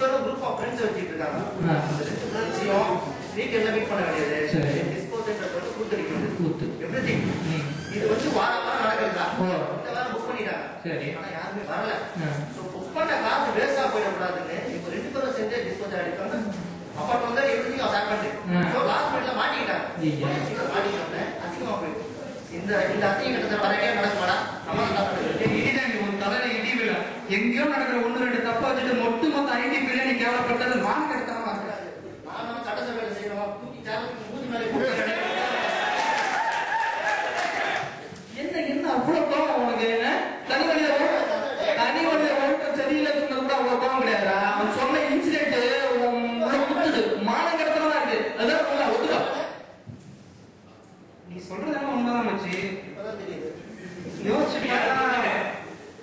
பேரும் group of friends வச்சிட்டு இருக்காங்க. அந்த 2 ஃப்ரெண்ட்ஸையும் வீக்கெண்ட்ல மீட் பண்ண வேண்டியது, டிஸ்போசேஷன் கூத்தடிக்கிறது, எவ்ரிதிங். இது வந்து வாரம் நடக்குதுதா. இந்த வாரம் புக் பண்ணிட்டாங்க. சரி. ஆனா யாருமே வரல. சோ புக் பண்ண காசு வேஸ்டா போயிடக்கூடாதுன்னு இப்போ 2 பேரும் சேர்ந்து டிஸ்போஸ் ஆகிட்டாங்க. அப்பார்ட் வந்து everything was happened. So last மினிட்ல மாட்டிக்கிட்டாங்க. மாட்டிக்கிட்டாங்க. அசிங்கமா போயிடுச்சு. இந்த அசிங்கத்தை வரவே நடக்குமாடா? நம்ம என்ன பண்றது? இதுதான் ஒரு தலையில இடி விழா. எங்கேயோ நடக்கிற 1-2 தப்பா வச்சுட்டு மொத்த ஐடி பிள்ளை நீ கேவலப்படுறது வாங்க எடுத்தாமா இருக்காது. நான் சட்டசபையில செய்யணும் தூக்கி சேலத்துக்கு மூஞ்சி மேலே என்ன அவ்வளவு கோவம் உனக்கு? தனி மனித ஒழுக்கம் சரியில்லை சொன்னது கூட அவ்வளவு கோவம் கிடையாதா? அவன் சொன்ன இன்சிடென்ட் குத்துது, மானம் கடத்தலாம் இருக்கு. அதான் ஒத்துக்கா. நீ சொல்றதெல்லாம் உண்மைதான் மச்சி.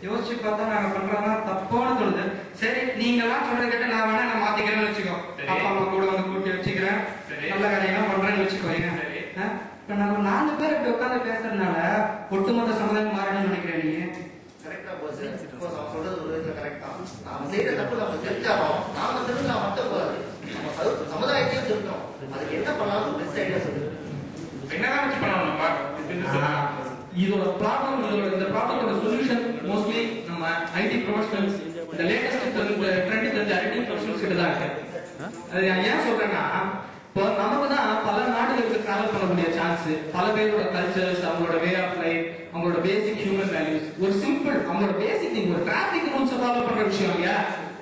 யோசிச்சு பார்த்தா நாங்க பண்றதா தப்பான தோணுது. சரி, நீங்க எல்லாம் சொல்றது கேட்டு நான் வேணா நான் மாத்திக்கிறேன்னு வச்சுக்கோ. அப்பா அம்மா கூட வந்து கூட்டி வச்சுக்கிறேன், நல்ல வேலையெல்லாம் பண்றேன்னு வச்சுக்கோங்க. இப்ப நம்ம 4 பேர் இப்படி உட்காந்து பேசுறதுனால ஒட்டுமொத்த சமுதாயம் மாறணும்னு நினைக்கிறேன். நீங்க கரெக்டா போஸ். அவன் சொல்றது ஒரு விதத்துல கரெக்ட் தான். நாம செய்யற தப்பு நம்ம தெரிஞ்சாலும் நாம தெரிஞ்சா மட்டும் போகாது, நம்ம சமுதாயத்தையும் திருத்தணும். அதுக்கு என்ன பண்ணலாம்? பெஸ்ட் ஐடியா சொல்லுங்க. என்னதான் வச்சு பண்ணணும்? இதோட ப்ராப்ளம், இந்த ப்ராப்ளமோட சொல்யூஷன் மோஸ்ட்லி நம்ம ஐடி ப்ரொஃபஷனல்ஸ், இந்த லேட்டஸ்ட் ட்ரெண்ட் தெரிஞ்ச ஐடி ப்ரொஃபஷனல்ஸ் கிட்ட தான் இருக்கு. அது ஏன் சொல்றேன்னா, இப்போ நமக்கு தான் பல நாடுகளுக்கு டிராவல் பண்ணக்கூடிய சான்ஸ், பல பேரோட கல்ச்சர்ஸ், அவங்களோட வே ஆஃப் லைஃப், அவங்களோட பேசிக் ஹியூமன் வேல்யூஸ், ஒரு சிம்பிள் அவங்களோட பேசிக் திங், ஒரு டிராபிக் ரூல்ஸ் ஃபாலோ பண்ற விஷயம் இல்லையா?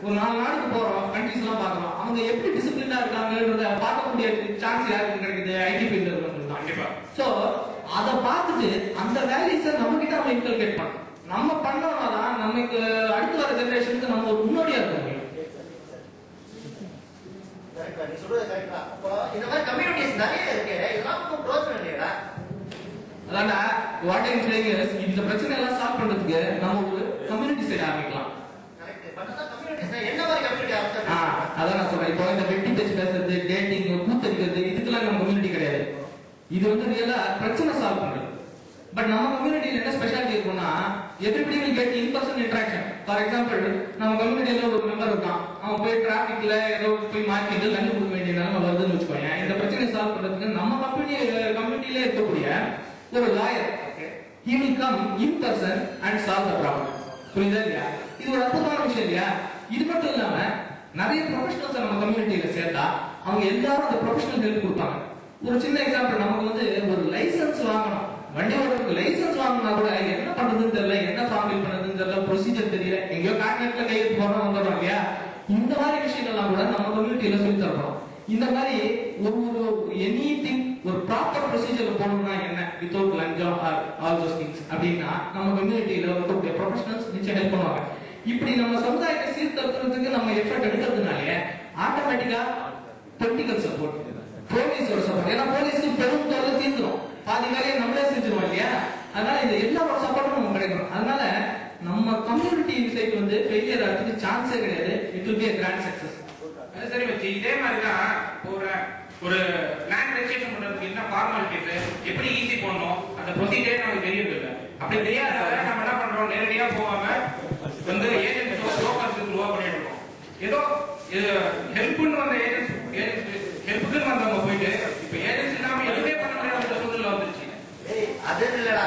ஒரு 4 நாடுக்கு போறோம், கண்ட்ரீஸ் எல்லாம் பாக்குறோம், அவங்க எப்படி டிசிப்ளினா இருக்காங்கன்றத பார்க்கக்கூடிய சான்ஸ் யாருக்கு கிடைக்குது? ஐடி ஃபீல்ட்ல இருக்கவங்களுக்கு தான். கண்டிப்பா. சோ அதை பார்த்துட்டு அந்த வேல்யூஸை நம்ம கிட்ட அவங்க இன்கல்கேட் பண்ணணும். நம்ம பண்ணோம்னா தான் நமக்கு அடுத்து வர ஜெனரேஷனுக்கு நம்ம ஒரு முன்னோடியா இருக்க முடியும். நீ சொல்றது கரெக்டா. அப்போ இந்த மாதிரி கம்யூனிட்டிஸ் நிறைய இருக்கு, இதெல்லாம் ப்ரோஜனம் இல்லையா? அதான்டா வாட் ஐம் சேயிங் இஸ், இந்த பிரச்சனை எல்லாம் சால்வ் பண்றதுக்கு நம்ம ஒரு கம்யூனிட்டி சைடு ஆரம்பிக்கலாம். கரெக்ட். பட் அந்த கம்யூனிட்டிஸ் என்ன மாதிரி கம்யூனிட்டி ஆரம்பிச்சா? அதான் நான் சொல்றேன். இப்போ இந்த வெட்டி பேச்சு பேசுறது, டேட்டிங், கூத்தடிக்கிறது, இதுக்கெல்லாம் நம்ம கம்யூனிட்டி கிடையாது. இது வந்து ரியலா பிரச்சனை சால்வ் பண்றது. பட் நம்ம கம்யூனிட்டியில என்ன ஸ்பெஷாலிட்டி இருக்கும்னா, everybody will get in person interaction. For example, நம்ம கம்யூனிட்டியில ஒரு மெம்பர் இருக்கான், அவன் போய் டிராபிக்ல ஏதோ போய் மார்க்கெட்ல தண்ணி கொடுக்க வேண்டிய நிலைமை வருதுன்னு வச்சுக்கோங்க. இந்த பிரச்சனையை சால்வ் பண்றதுக்கு நம்ம கம்யூனிட்டியில இருக்கக்கூடிய ஒரு lawyer, he will come in person and solve the problem. புரியுதா இல்லையா? இது ஒரு அற்புதமான விஷயம் இல்லையா? இது மட்டும் இல்லாம நிறைய ப்ரொஃபஷனல்ஸ் நம்ம கம்யூனிட்டியில சேர்த்தா அவங்க எல்லாரும் அந்த ப்ரொஃபஷனல் ஹெல்ப் கொடுப்பாங்க. ஒரு சின்ன எக்ஸாம்பிள், நமக்கு வந்து ஒரு லைசன்ஸ் வாங்கணும், வண்டி ஓட்டுறதுக்கு லைசன்ஸ் வாங்கினா கூட என்ன பண்றதுன்னு தெரியல, என்ன ஃபார்ம் ஃபில் பண்றதுன்னு தெரியல, ப்ரொசீஜர் தெரியல, எங்கேயோ கான்ட்ராக்ட்ல கையெழுத்து போறோம் வந்துடுறோம் இல்லையா? இந்த மாதிரி விஷயங்கள்லாம் கூட நம்ம கம்யூனிட்டியில சொல்லி தரணும். இந்த மாதிரி ஒரு எனிதிங் ஒரு ப்ராப்பர் ப்ரொசீஜர்ல போகணும்னா என்ன, வித்தவுட் லஞ்சம் ஆல் தோஸ் திங்ஸ் அப்படின்னா நம்ம கம்யூனிட்டியில இருக்கக்கூடிய ப்ரொஃபஷனல்ஸ் நிச்சயம் ஹெல்ப் பண்ணுவாங்க. இப்படி நம்ம சமுதாயத்தை சீர்திருத்தத்துக்கு நம்ம எஃபர்ட் எடுக்கிறதுனாலே ஆட்டோமேட்டிக்கா பொலிட்டிக்கல் சப்போர்ட், போலீஸோட சப்போர்ட், ஏன்னா போலீஸ்க்கு பெரும் தொல்லை தீர்ந்துடும், பாதி வேலையை நம்மளே செஞ்சிருவோம் இல்லையா? அதனால இந்த எல்லாரோட சப்போர்ட்டும் நமக்கு கிடைக்கும். அதனால நம்ம கம்யூனிட்டி சைட் வந்து ஃபெயிலியர் ஆகிறதுக்கு சான்ஸே கிடையாது. It will be a grand success. சரி வச்சு இதே மாதிரி தான் ஒரு லேண்ட் ரெஜிஸ்ட்ரேஷன் பண்றதுக்கு என்ன ஃபார்மாலிட்டிஸ், எப்படி ஈஸி பண்ணணும், அந்த ப்ரொசீஜரே நமக்கு தெரியறது இல்லை. அப்படி தெரியாதவரை நம்ம என்ன பண்றோம், நேரடியா போகாம வந்து ஏஜென்ட் லோக்கல்ஸ் த்ரூவா பண்ணிட்டு இருக்கோம். ஏதோ ஹெல்ப்னு வந்த ஹெல்ப்புக்குன்னு வந்தவங்க போயிட்டு இப்ப ஏஜென்சி இல்லாம எதுவுமே பண்ண முடியாத சூழ்நிலை வந்துருச்சு. அது இல்லடா,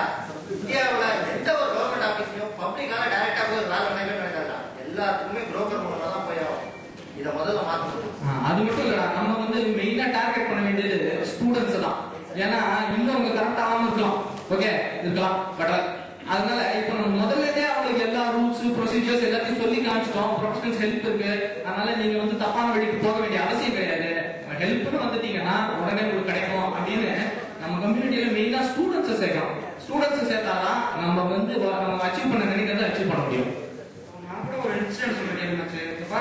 இந்தியாவுல எந்த ஒரு கவர்மெண்ட் ஆபீஸ்லயும் பப்ளிக்கால டைரக்டா போய் வேலை நடக்காது. எல்லாத்துக்குமே புரோக்கர் மூலமா தான் போய் ஆகும். இதை முதல்ல மாற்றணும். அது மட்டும் இல்லடா, நம்ம வந்து மெயினா டார்கெட் பண்ண வேண்டியது ஸ்டூடெண்ட்ஸ் தான். ஏன்னா இன்னும் அவங்க கரெக்ட் ஆகாம இருக்கலாம், ஓகே இருக்கலாம், பட் அதனால இப்ப நம்ம முதல்லதே அவங்களுக்கு எல்லா ரூல்ஸ் ப்ரொசீஜர்ஸ் எல்லாத்தையும் சொல்லி காமிச்சிட்டோம். ப்ரொஃபஷனல்ஸ் ஹெல்ப் இருக்கு, அதனால நீங்க வந்து தப்பான வழிக்கு போக வேண்டிய அவசியம் கிடையாது. ஹெல்ப்னு வந்துட்டீங்கன்னா உடனே உங்களுக்கு கிடைக்கும் அப்படின்னு நம்ம கம்யூனிட்டியில மெயினா ஸ்டூடெண்ட்ஸை சேர்க்கணும். ஸ்டூடெண்ட்ஸை சேர்த்தாதான் நம்ம வந்து நம்ம அச்சீவ் பண்ண நினைக்கிறத அச்சீவ் பண்ண முடியும். நான் கூட ஒரு இன்சிடென்ட் சொல்றேன்.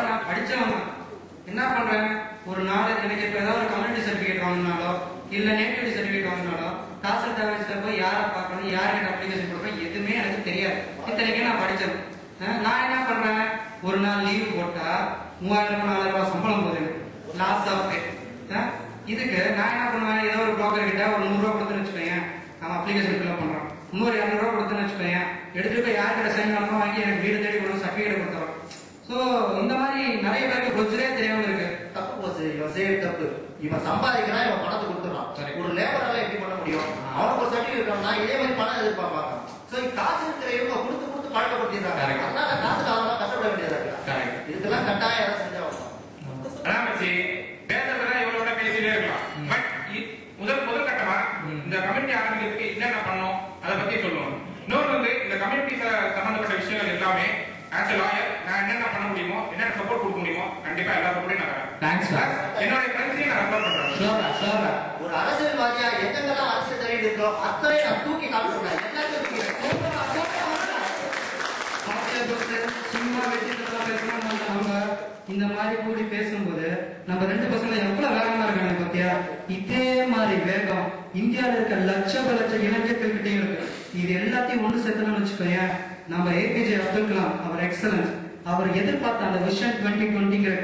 நான் படிச்சவங்க என்ன பண்றேன், ஒரு நாள் எனக்கு இப்ப ஏதாவது ஒரு கம்யூனிட்டி சர்டிபிகேட் வாங்கினாலோ இல்ல நேட்டிவிட்டி சர்டிபிகேட் வாங்கினாலோ தாசில்தார் ஆஃபீஸ்ல போய் யாரை பார்க்கணும், யாருக்கு அப்ளிகேஷன் கொடுக்கணும் எதுவுமே எனக்கு தெரியாது. இத்தனைக்கே நான் படிச்சேன். நான் என்ன பண்றேன், ஒரு நாள் லீவு போட்டா 3000-4000 சம்பளம் போகுது, லாஸ் ஆஃப் பே. இதுக்கு நான் என்ன பண்ணுவேன், ஏதோ ஒரு புரோக்கர் கிட்ட ஒரு 100 ரூபா கொடுத்துன்னு வச்சுக்கோங்க, நம்ம அப்ளிகேஷன் ஃபில் பண்றோம், இன்னொரு 200 ரூபா கொடுத்துன்னு வச்சுக்கோங்க, எடுத்துட்டு போய் யார்கிட்ட சைன் பண்ணணும் வாங்கி எனக்கு வீடு தேடி கொடுத்து சர்டிபிகேட் கொடுத்துறோம். ஸோ இந்த மாதிரி நிறைய பேருக்கு ப்ரொசீஜரே தெரியாம இருக்கு. தப்பு போஸ், இவன் செய்ய தப்பு. இவன் சம்பாதிக்கிறான், இவன் பணத்தை கொடுத்துறான். ஒரு லேபரால எப்படி பண்ண முடியும்? அவனுக்கு ஒரு சர்டிபிகேட் இருக்கணும்னா இதே மாதிரி பணம் எதிர்பார்ப்பாங்க. சோ காசு இருக்கிற இவங்க கொடுத்து கொடுத்து பழக்கப்படுத்திடுறாங்க. அதனால காசு காரணமா கஷ்டப்பட வேண்டியதா இருக்கு. இதுக்கெல்லாம் கட்டாயம் யாரும் செஞ்சா அதான் வச்சு பேசுறதுலாம் எவ்வளவு பேசிட்டே இருக்கலாம். பட் முதல் கட்டமா இந்த கம்யூனிட்டி ஆரம்பிக்கிறதுக்கு என்னென்ன பண்ணணும் அதை பத்தி சொல்லுவோம். இன்னொரு வந்து இந்த கம்யூனிட்டி சம்பந்தப்பட்ட விஷயங்கள் எல்லாமே ஆஸ் எ லாயர் நான் என்னென்ன பண்ண முடியுமோ, என்னென்ன சப்போர்ட் கொடுக்க முடியுமோ கண்டிப்பா எல்லா சப்போர்ட்டையும் நான் என்னோட ஃப்ரெண்ட்ஸையும் நான் ரெஃபர் பண்றேன். ஒரு அரசியல்வாதியா எங்கெல்லாம் அரசியல் தெரிவிட்டு இருக்கோ அத்தனை நான் தூக்கி காட்டுறேன். சும்மா வெற்றிலாம் பேசணும். நம்ம இந்த மாதிரி கூடி பேசும்போது நம்ம 2 பசங்க எவ்வளவு வேகமா இருக்காங்க பாத்தியா? இதே மாதிரி வேகம் இந்தியாவில இருக்க லட்ச இளைஞர்கள்கிட்டயும் இருக்கு. இது எல்லாத்தையும் ஒன்று சேர்த்தணும்னு வச்சுக்கோங்க. நம்ம APJ அப்துல் கலாம் அவர் எக்ஸலன்ஸ் அவர் எதிர்பார்த்த அந்த விஷன் 2020